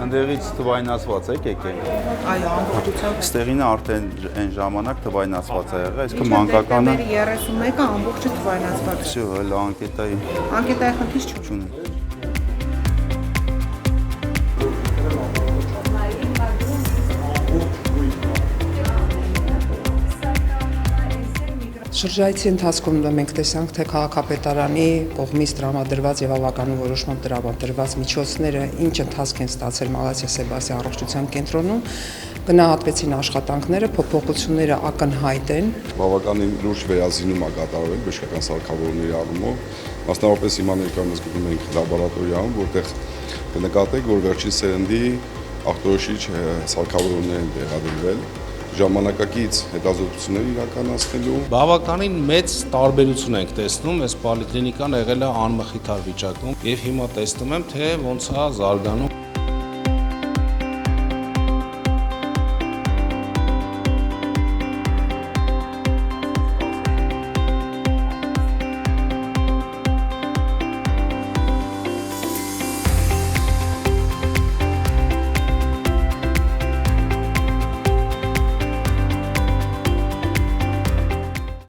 Ընդեղից թվայնացված եք եկել։ Այո, ամբողջությամբ։ Ստեղինը արդեն այն ժամանակ թվայնացված է եղել, այսինքն մանկականը 31-ը ամբողջը թվայնացված է։ Всё, հələ անկետայի Անկետայի խնդիր չունի։ չունի։ Շրջայցի ընթացքում մենք տեսանք, թե քաղաքապետարանի կողմից տրամադրված եւ ավականու որոշմամբ տրամադրված միջոցները ինչ ընթացք են ստացել Մալաթիա Սեբաստիան առողջության կենտրոնում, գնահատվեցին աշխատանքները, փոփոխությունները ակնհայտ են։ Բավականին լուրջ վերազինում է կատարվել բժշկական սարքավորումների առումով, մասնավորապես հիմա ներկայումս գտնվում ենք լաբորատորիայում, որտեղ կնկատեք, որ վերջին սերնդի ախտորոշիչ սարքավորումներ են տեղադրվել, ժամանակակից հետազոտություններ իրականացնելու։ Բավականին մեծ տարբերություն ենք տեսնում, այս պոլիկլինիկան եղել է անմխիթար վիճակում եւ հիմա տեսնում եմ, թե ոնց է զարգանում։